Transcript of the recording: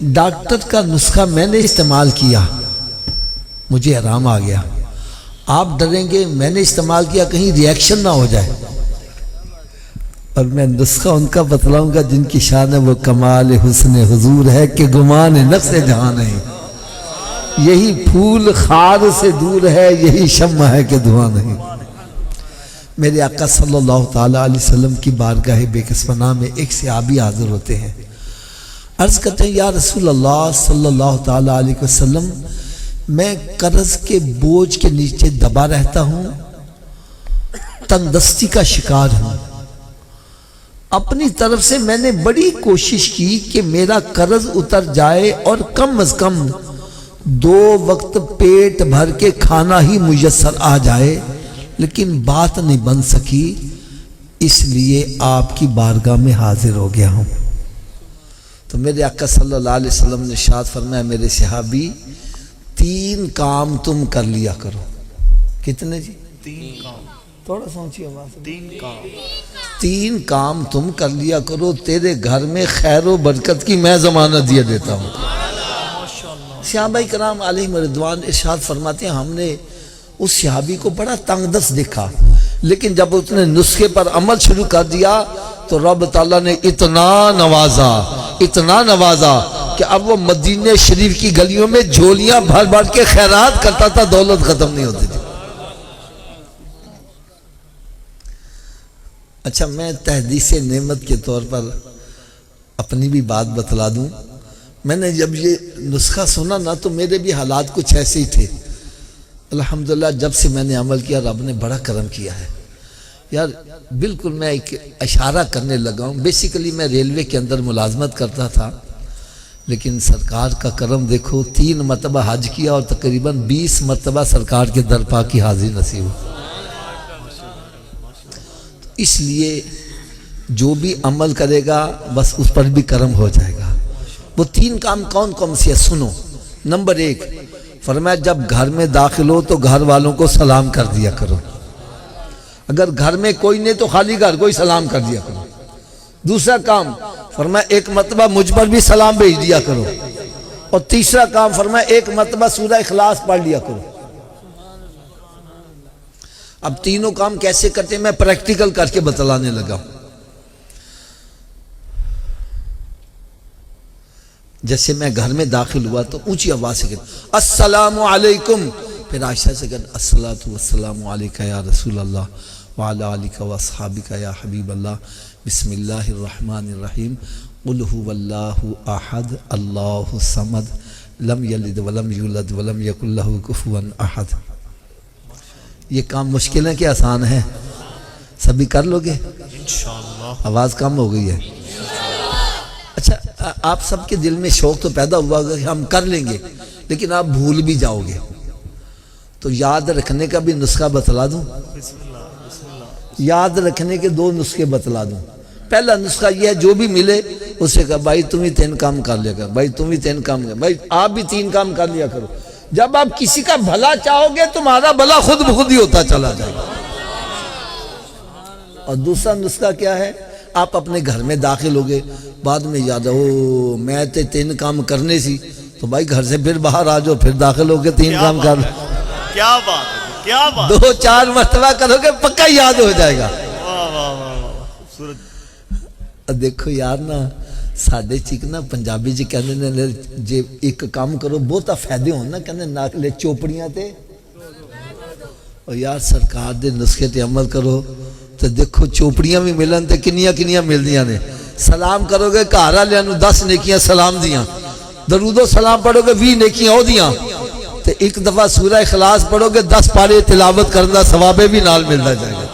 Doctor کا نسخہ میں نے استعمال کیا، مجھے آرام آ گیا، آپ ڈریں گے میں نے استعمال کیا کہیں ری ایکشن نہ ہو جائے، اور میں نسخہ ان کا بتلاؤں گا جن کی شان ہے وہ کمال حسن حضور ہے کہ گمان نفس جہاں نہیں، یہی پھول خار سے دور ہے، یہی شمع ہے کہ دھواں نہیں۔ میرے آقا صلی اللہ تعالیٰ علیہ وسلم کی بارگاہ بے کس پناہ میں ایک صحابی حاضر ہوتے ہیں، عرض کرتے ہیں یا رسول اللہ صلی اللہ تعالیٰ علیہ وسلم، میں قرض کے بوجھ کے نیچے دبا رہتا ہوں، تنگ دستی کا شکار ہوں، اپنی طرف سے میں نے بڑی کوشش کی کہ میرا قرض اتر جائے اور کم از کم 2 وقت پیٹ بھر کے کھانا ہی میسر آ جائے، لیکن بات نہیں بن سکی، اس لیے آپ کی بارگاہ میں حاضر ہو گیا ہوں۔ تو میرے آقا صلی اللہ علیہ وسلم نے ارشاد فرمایا میرے صحابی 3 کام تم کر لیا کرو۔ کتنے جی؟ 3 کام، تھوڑا سوچیے آواز۔ 3 کام تم کر لیا کرو، تیرے گھر میں خیر و برکت کی میں ضمانت دیا دیتا ہوں۔ صحابہ کرام علیہم رضوان ارشاد فرماتے ہیں ہم نے اس صحابی کو بڑا تنگ دست دیکھا، لیکن جب اس نے نسخے پر عمل شروع کر دیا تو رب تعالیٰ نے اتنا نوازا کہ اب وہ مدینہ شریف کی گلیوں میں جھولیاں بھر بھر کے خیرات کرتا تھا، دولت ختم نہیں ہوتی تھی۔ اچھا میں تحدیث نعمت کے طور پر اپنی بھی بات بتلا دوں، میں نے جب یہ نسخہ سنا نا تو میرے بھی حالات کچھ ایسے ہی تھے، الحمدللہ جب سے میں نے عمل کیا رب نے بڑا کرم کیا ہے یار۔ بالکل میں ایک اشارہ کرنے لگا ہوں، بیسیکلی میں ریلوے کے اندر ملازمت کرتا تھا، لیکن سرکار کا کرم دیکھو 3 مرتبہ حج کیا اور تقریباً 20 مرتبہ سرکار کے درپا کی حاضری نصیب ہو۔ اس لیے جو بھی عمل کرے گا بس اس پر بھی کرم ہو جائے گا۔ وہ 3 کام کون کون سی ہے سنو۔ نمبر 1 فرمایا جب گھر میں داخل ہو تو گھر والوں کو سلام کر دیا کرو، اگر گھر میں کوئی نہیں تو خالی گھر کو ہی سلام کر دیا کرو۔ دوسرا کام فرمایا 1 مرتبہ مجھ پر بھی سلام بھیج دیا کرو، اور تیسرا کام فرمایا 1 مرتبہ سورہ اخلاص پڑھ لیا کرو۔ اب تینوں کام کیسے کرتے ہیں میں پریکٹیکل کر کے بتلانے لگا ہوں۔ جیسے میں گھر میں داخل ہوا تو اونچی آواز سے کہتا السلام علیکم، پھر عائشہ سے کہتا الصلاۃ والسلام علیکہ یا رسول اللہ وعلی آلکہ واصحابکہ یا حبیب اللہ، بسم اللہ الرحمن الرحیم، قل هو اللہ احد اللہ الصمد لم یلد ولم یولد ولم یکن لہ کفوا احد۔ یہ کام مشکل ہے کہ آسان ہے؟ سبھی کر لو گے انشاءاللہ؟ آواز کم ہو گئی ہے۔ اچھا آپ سب کے دل میں شوق تو پیدا ہوا ہوگا کہ ہم کر لیں گے، لیکن آپ بھول بھی جاؤ گے، تو یاد رکھنے کا بھی نسخہ بتلا دوں۔ یاد رکھنے کے 2 نسخے بتلا دوں۔ پہلا نسخہ یہ ہے جو بھی ملے اس سے کہا بھائی تم ہی 3 کام کر لیا کر، بھائی تم ہی 3 کام کر، بھائی آپ بھی 3 کام کر لیا کرو۔ جب آپ کسی کا بھلا چاہو گے تمہارا بھلا خود بخود ہی ہوتا چلا جائے گا۔ اور دوسرا نسخہ کیا ہے؟ آپ اپنے گھر میں داخل ہو گئے، بعد میں یاد ہے میں 3 کام کرنے سی، تو بھائی گھر سے پھر باہر آ جاؤ، پھر داخل ہو کے 3 کام کر لو۔ کیا بات ہے، کیا بات 2-4 مرتبہ کرو گے پکا یاد ہو جائے گا۔ دیکھو یار نا ساڈے چک نا پنجابی جی کہندے نے جے ایک کام کرو بہتا فائدے ہون نا، کہندے ناکلے چوپڑیاں تے، اور یار سرکار دے نسخے تے عمل کرو تو دیکھو چوپڑیاں بھی ملن تے کنیاں ملدیاں نے۔ سلام کرو گے گھر والےاں نوں 10 نیکیاں سلام دیاں، درود و سلام پڑھو گے 20 نیکیاں او دیاں، تے ایک دفعہ سورہ اخلاص پڑھو گے 10 پارے تلاوت کرن دا ثواب بھی نال ملدا جائے گا۔